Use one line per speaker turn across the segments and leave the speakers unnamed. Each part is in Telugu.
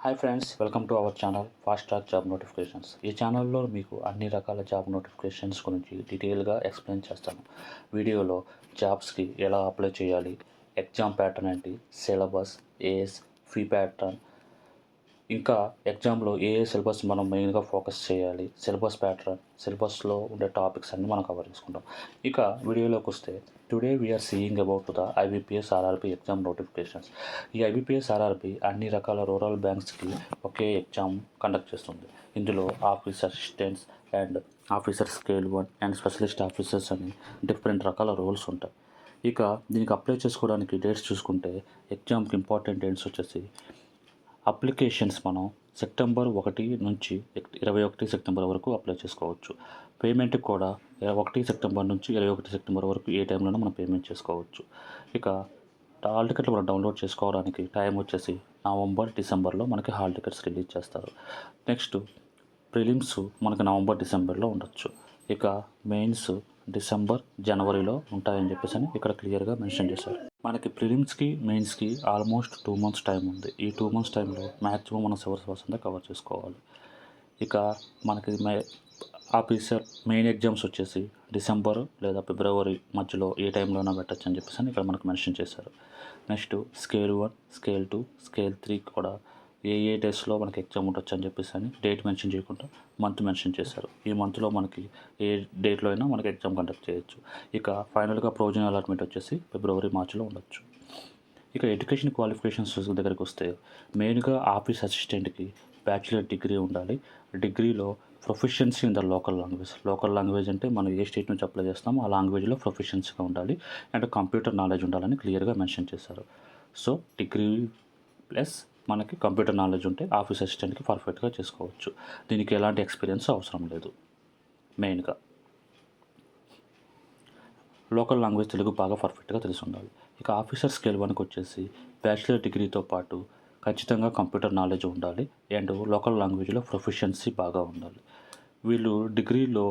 Hi friends, welcome to our channel fast track job notifications. ఈ ఛానల్లో మీకు అన్ని రకాల జాబ్ నోటిఫికేషన్స్ గురించి డీటెయిల్గా ఎక్స్ప్లెయిన్ చేస్తాను. వీడియోలో జాబ్స్కి ఎలా అప్లై చేయాలి, ఎగ్జామ్ ప్యాటర్న్ ఏంటి, సిలబస్, ఏఎస్, ఫీ ప్యాటర్న్, ఇంకా ఎగ్జామ్లో ఏ సిలబస్ మనం మెయిన్గా ఫోకస్ చేయాలి, సిలబస్ ప్యాటర్న్, సిలబస్లో ఉండే టాపిక్స్ అన్నీ మనం కవర్ చేసుకుంటాం. ఇక వీడియోలోకి వస్తే today we're seeing about the IBPS RRB exam notifications. ఈ ఐబీపీఎస్ ఆర్ఆర్బీ అన్ని రకాల రూరల్ బ్యాంక్స్కి ఒకే ఎగ్జామ్ కండక్ట్ చేస్తుంది. ఇందులో office assistants and officer scale 1 and specialist officers అని డిఫరెంట్ రకాల రోల్స్ ఉంటాయి. ఇక దీనికి అప్లై చేసుకోవడానికి డేట్స్ చూసుకుంటే ఎగ్జామ్కి ఇంపార్టెంట్ డేట్స్ వచ్చేసి అప్లికేషన్స్ మనం సెప్టెంబర్ 1 నుంచి 21 సెప్టెంబర్ వరకు అప్లై చేసుకోవచ్చు. పేమెంట్కి కూడా 1 సెప్టెంబర్ నుంచి 21 సెప్టెంబర్ వరకు ఏ టైంలోనూ మనం పేమెంట్ చేసుకోవచ్చు. ఇక హాల్ టికెట్లు మనం డౌన్లోడ్ చేసుకోవడానికి టైం వచ్చేసి నవంబర్, డిసెంబర్లో మనకి హాల్ టికెట్స్ రిలీజ్ చేస్తారు. నెక్స్ట్ ప్రిలిమ్స్ మనకి నవంబర్, డిసెంబర్లో ఉండొచ్చు. ఇక మెయిన్స్ డిసెంబర్, జనవరిలో ఉంటాయని చెప్పేసి అని ఇక్కడ క్లియర్గా మెన్షన్ చేశారు. మనకి ప్రిలిమ్స్కి, మెయిన్స్కి ఆల్మోస్ట్ 2 months టైం ఉంది. ఈ 2 months టైంలో మ్యాక్సిమం మనం సిలబస్ అంతా కవర్ చేసుకోవాలి. ఇక మనకి ఆఫీసర్ మెయిన్ ఎగ్జామ్స్ వచ్చేసి డిసెంబర్ లేదా ఫిబ్రవరి మధ్యలో ఏ టైంలోనో పెట్టచ్చు అని చెప్పేసి ఇక్కడ మనకు మెన్షన్ చేశారు. నెక్స్ట్ స్కేల్ 1, స్కేల్ 2, స్కేల్ 3 కూడా ఏ డేస్లో మనకి ఎగ్జామ్ ఉండొచ్చు అని చెప్పేసి అని డేట్ మెన్షన్ చేయకుండా మంత్ మెన్షన్ చేశారు. ఈ మంత్లో మనకి ఏ డేట్లో అయినా మనకి ఎగ్జామ్ కండక్ట్ చేయొచ్చు. ఇక ఫైనల్గా ప్రొవిజనల్ అలాట్మెంట్ వచ్చేసి ఫిబ్రవరి, మార్చిలో ఉండొచ్చు. ఇక ఎడ్యుకేషన్ క్వాలిఫికేషన్స్ దగ్గరికి వస్తే మెయిన్గా ఆఫీస్ అసిస్టెంట్కి బ్యాచిలర్ డిగ్రీ ఉండాలి. డిగ్రీలో proficiency in the local language. Local language అంటే మనం ఏ స్టేట్ నుంచి అప్లై చేస్తామో ఆ లాంగ్వేజ్లో ప్రొఫిషియన్సీగా ఉండాలి అండ్ కంప్యూటర్ నాలెడ్జ్ ఉండాలని క్లియర్గా మెన్షన్ చేశారు. సో డిగ్రీ ప్లస్ మనకి కంప్యూటర్ నాలెడ్జ్ ఉంటే ఆఫీస్ అసిస్టెంట్కి పర్ఫెక్ట్గా చేసుకోవచ్చు. దీనికి ఎలాంటి ఎక్స్పీరియన్స్ అవసరం లేదు. మెయిన్గా లోకల్ లాంగ్వేజ్ తెలుగు బాగా పర్ఫెక్ట్గా తెలిసి ఉండాలి. ఇక ఆఫీసర్ స్కేల్ 1కి వచ్చేసి బ్యాచిలర్ డిగ్రీతో పాటు ఖచ్చితంగా కంప్యూటర్ నాలెడ్జ్ ఉండాలి అండ్ లోకల్ లాంగ్వేజ్లో ప్రొఫిషియన్సీ బాగా ఉండాలి. వీళ్ళు డిగ్రీలో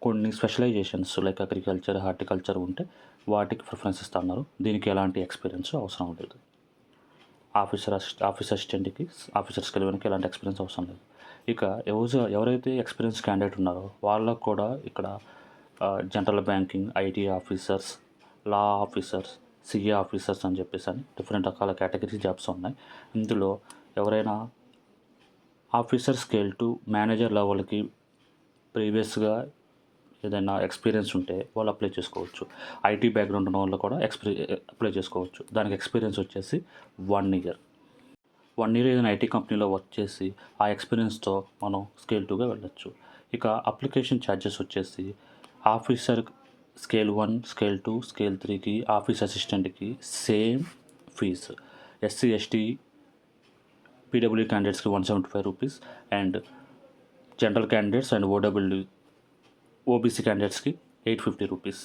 కొన్ని స్పెషలైజేషన్స్ లైక్ అగ్రికల్చర్, హార్టికల్చర్ ఉంటే వాటికి ప్రిఫరెన్స్ ఇస్తున్నారు. దీనికి ఎలాంటి ఎక్స్పీరియన్స్ అవసరం లేదు. ఆఫీస్ అసిస్టెంట్కి ఆఫీసర్ స్కేల్ 1కి ఎలాంటి ఎక్స్పీరియన్స్ అవసరం లేదు. ఇక ఎవరైతే ఎక్స్పీరియన్స్ క్యాండిడేట్ ఉన్నారో వాళ్ళకు కూడా ఇక్కడ general banking, IT officers, law officers, CA officers అని చెప్పేసి అని డిఫరెంట్ రకాల కేటగిరీ జాబ్స్ ఉన్నాయి. ఇందులో ఎవరైనా ఆఫీసర్ స్కేల్ 2 మేనేజర్ లెవెల్కి ప్రీవియస్గా ఏదైనా ఎక్స్పీరియన్స్ ఉంటే వాళ్ళు అప్లై చేసుకోవచ్చు. ఐటీ బ్యాక్గ్రౌండ్ ఉన్న వాళ్ళు కూడా అప్లై చేసుకోవచ్చు. దానికి ఎక్స్పీరియన్స్ వచ్చేసి 1 year. 1 year ఏదైనా ఐటీ కంపెనీలో వర్క్ చేసి ఆ ఎక్స్పీరియన్స్తో మనం స్కేల్ 2గా వెళ్ళొచ్చు. ఇక అప్లికేషన్ ఛార్జెస్ వచ్చేసి ఆఫీసర్ స్కేల్ 1, స్కేల్ 2, స్కేల్ 3కి ఆఫీస్ అసిస్టెంట్కి same fee. SC, ST, PW క్యాండిడేట్స్కి 175 rupees and general candidates and OBC క్యాండిడేట్స్కి 850 రూపీస్.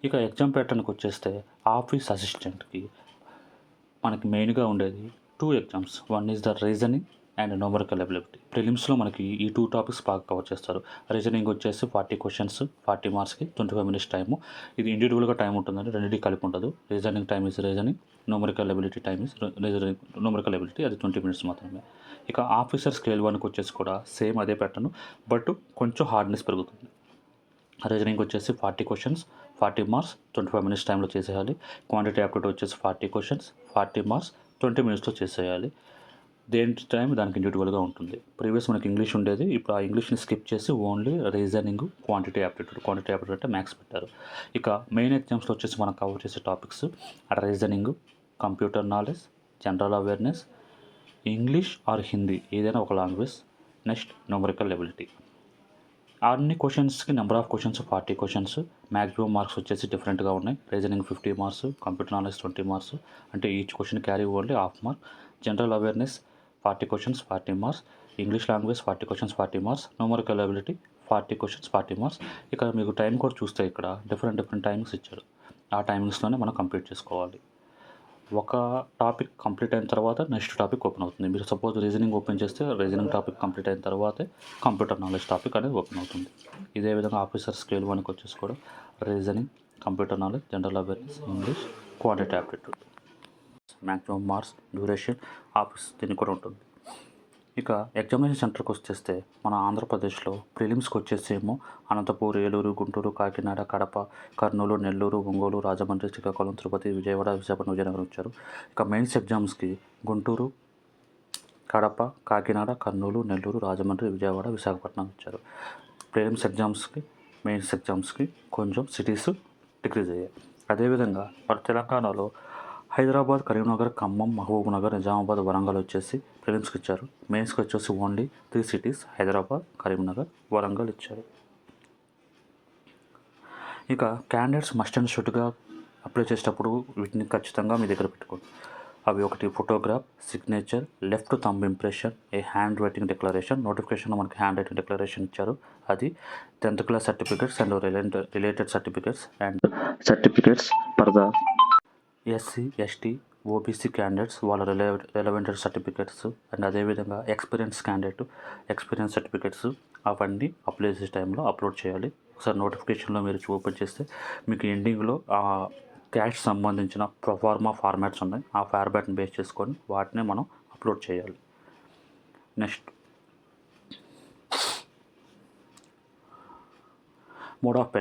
ఇక ఎగ్జామ్ ప్యాటర్న్కి వచ్చేస్తే ఆఫీస్ అసిస్టెంట్కి మనకి మెయిన్గా ఉండేది 2 exams. One is the reasoning and numerical ability. ప్రిలిమ్స్లో మనకి ఈ 2 టాపిక్స్ బాగా కవర్ చేస్తారు. రీజనింగ్ వచ్చేసి 40 questions, 40 marksకి 25 minutes టైము. ఇది ఇండివిజువల్గా టైం ఉంటుందండి, రెండింటికి కలిపి ఉండదు. Reasoning time is reasoning, numerical ability time is numerical ability, అది 20 minutes మాత్రమే. ఇక ఆఫీసర్ స్కేల్ 1కి వచ్చేసి కూడా సేమ్ అదే ప్యాటర్న్, బట్ కొంచెం హార్డ్నెస్ పెరుగుతుంది. రీజనింగ్ వచ్చేసి 40 questions, 40 marks, 25 minutes టైంలో చేసేయాలి. క్వాంటిటీ యాప్టిట్యూడ్ వచ్చేసి 40 questions, 40 marks, 20 minutesలో చేసేయాలి. దేని టైం దానికి ఇండివిజువల్గా ఉంటుంది. ప్రీవియస్ మనకి ఇంగ్లీష్ ఉండేది, ఇప్పుడు ఆ ఇంగ్లీష్ని స్కిప్ చేసి ఓన్లీ రీజనింగ్, క్వాంటిటీ యాప్టిట్యూడ్ అంటే మ్యాథ్స్ పెట్టారు. ఇక మెయిన్ ఎగ్జామ్స్లో వచ్చేసి మనం కవర్ చేసే topics reasoning, computer knowledge, general awareness, English are Hindi ఏదైనా ఒక లాంగ్వేజ్, నెక్స్ట్ న్యూమరికల్ ఎబిలిటీ. అన్ని క్వశ్చన్స్కి number of questions 40 questions. Maximum marks వచ్చేసి డిఫరెంట్గా ఉన్నాయి. Reasoning 50 marks, computer knowledge 20 marks, అంటే each question carry only ½ mark. General awareness 40 questions, 40 marks. English language 40 questions, 40 marks. Numerical ability 40 questions, 40 marks. ఇక్కడ మీకు టైం కూడా చూస్తే ఇక్కడ డిఫరెంట్ టైమింగ్స్ ఇచ్చారు. ఆ టైమింగ్స్లోనే మనం కంప్లీట్ చేసుకోవాలి. ఒక టాపిక్ కంప్లీట్ అయిన తర్వాత నెక్స్ట్ టాపిక్ ఓపెన్ అవుతుంది. మీరు సపోజ్ రీజనింగ్ ఓపెన్ చేస్తే రీజనింగ్ టాపిక్ కంప్లీట్ అయిన తర్వాతే కంప్యూటర్ నాలెడ్జ్ టాపిక్ అనేది ఓపెన్ అవుతుంది. ఇదే విధంగా ఆఫీసర్ స్కేల్ 1కి వచ్చేసి కూడా reasoning, computer knowledge, general awareness, English, quantity aptitude, maximum marks, duration, office దీనికి కూడా ఉంటుంది. ఇక ఎగ్జామినేషన్ సెంటర్కి వచ్చేస్తే మన ఆంధ్రప్రదేశ్లో ప్రిలిమ్స్కి వచ్చేసేమో అనంతపూర్, ఏలూరు, గుంటూరు, కాకినాడ, కడప, కర్నూలు, నెల్లూరు, ఒంగోలు, రాజమండ్రి, శ్రీకాకుళం, తిరుపతి, విజయవాడ, విశాఖపట్నం, విజయనగరం ఇచ్చారు. ఇక మెయిన్స్ ఎగ్జామ్స్కి గుంటూరు, కడప, కాకినాడ, కర్నూలు, నెల్లూరు, రాజమండ్రి, విజయవాడ, విశాఖపట్నం ఇచ్చారు. ప్రిలిమ్స్ ఎగ్జామ్స్కి, మెయిన్స్ ఎగ్జామ్స్కి కొంచెం సిటీస్ డిక్రీజ్ అయ్యాయి. అదేవిధంగా మన తెలంగాణలో హైదరాబాద్, కరీంనగర్, ఖమ్మం, మహబూబ్నగర్, నిజామాబాద్, వరంగల్ వచ్చేసి ప్రిలిమ్స్కి ఇచ్చారు. మెయిన్స్కి వచ్చేసి ఓన్లీ 3 సిటీస్ హైదరాబాద్, కరీంనగర్, వరంగల్ ఇచ్చారు. ఇక క్యాండిడేట్స్ మస్ట్ అండ్ షుడ్గా అప్లై చేసేటప్పుడు వీటిని ఖచ్చితంగా మీ దగ్గర పెట్టుకోండి. అవి ఒకటి photograph, signature, left thumb impression, a handwriting declaration. నోటిఫికేషన్లో మనకి హ్యాండ్ రైటింగ్ డిక్లరేషన్ ఇచ్చారు. అది 10th class certificates and related certificates and certificates for the SC, ST, OBC candidates వాళ్ళ రిలవెంటెడ్ సర్టిఫికేట్స్ అండ్ అదేవిధంగా ఎక్స్పీరియన్స్ సర్టిఫికేట్స్ అవన్నీ అప్లై చేసే టైంలో అప్లోడ్ చేయాలి. ఒకసారి నోటిఫికేషన్లో మీరు ఓపెన్ చేస్తే మీకు ఎండింగ్లో క్యాష్ సంబంధించిన ప్రొఫార్మా ఫార్మాట్స్ ఉన్నాయి. ఆ ఫార్మాట్ని బేస్ చేసుకొని వాటిని మనం అప్లోడ్ చేయాలి. నెక్స్ట్ మోడ్ ఆఫ్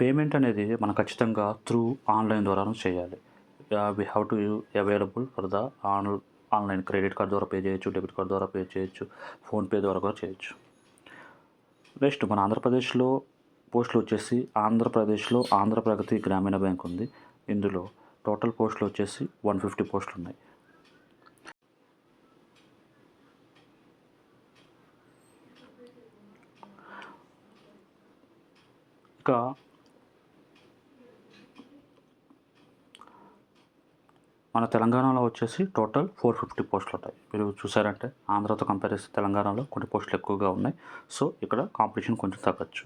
పేమెంట్ అనేది మనం ఖచ్చితంగా త్రూ ఆన్లైన్ ద్వారాను చేయాలి. We have to available for the online. Credit card ద్వారా పే చేయొచ్చు, డెబిట్ కార్డ్ ద్వారా పే చేయొచ్చు, ఫోన్పే ద్వారా కూడా చేయొచ్చు. నెక్స్ట్ మన ఆంధ్రప్రదేశ్లో పోస్టులు వచ్చేసి ఆంధ్రప్రదేశ్లో ఆంధ్రప్రగతి గ్రామీణ బ్యాంక్ ఉంది. ఇందులో టోటల్ పోస్టులు వచ్చేసి 150 పోస్టులు ఉన్నాయి. ఇక మన తెలంగాణలో వచ్చేసి టోటల్ 450 పోస్టులు ఉంటాయి. మీరు చూసారంటే ఆంధ్రతో కంపేర్ చేస్తే తెలంగాణలో కొన్ని పోస్టులు ఎక్కువగా ఉన్నాయి. సో ఇక్కడ కాంపిటీషన్ కొంచెం తగ్గచ్చు.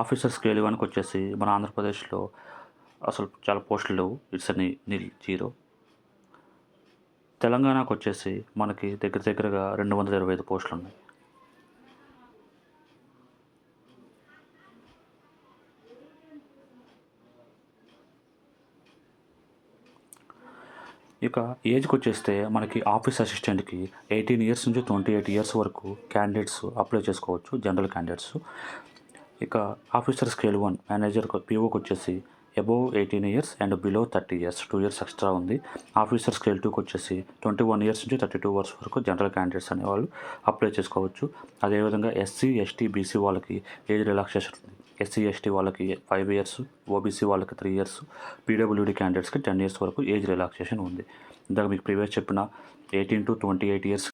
ఆఫీసర్ స్కేల్ 1కి వచ్చేసి మన ఆంధ్రప్రదేశ్లో అసలు చాలా పోస్టులు లేవు. ఇట్స్ అని జీరో. తెలంగాణకు వచ్చేసి మనకి దగ్గరగా 225 పోస్టులు ఉన్నాయి. ఇక ఏజ్కి వచ్చేస్తే మనకి ఆఫీస్ అసిస్టెంట్కి 18 ఇయర్స్ నుంచి 28 ఇయర్స్ వరకు క్యాండిడేట్స్ అప్లై చేసుకోవచ్చు, జనరల్ క్యాండిడేట్స్. ఇక ఆఫీసర్ స్కేల్ 1 మేనేజర్ పీఓకి వచ్చేసి above 18 years and below 30 years 2 years extra ఉంది. ఆఫీసర్ స్కేల్ 2కి వచ్చేసి 21 ఇయర్స్ నుంచి 32 ఇయర్స్ వరకు జనరల్ క్యాండిడేట్స్ అనేవాళ్ళు అప్లై చేసుకోవచ్చు. అదేవిధంగా ఎస్సీ, ఎస్టీ, బీసీ వాళ్ళకి ఏజ్ రిలాక్సేషన్ ఉంది. ఎస్సీ, ఎస్టీ వాళ్ళకి 5 ఇయర్స్, ఓబీసీ వాళ్ళకి 3 ఇయర్స్, పీడబ్ల్యూడీ క్యాండిడేట్స్కి 10 ఇయర్స్ వరకు ఏజ్ రిలాక్సేషన్ ఉంది. ఇందాక మీకు ప్రీవియస్ చెప్పిన 18 to 28 ఇయర్స్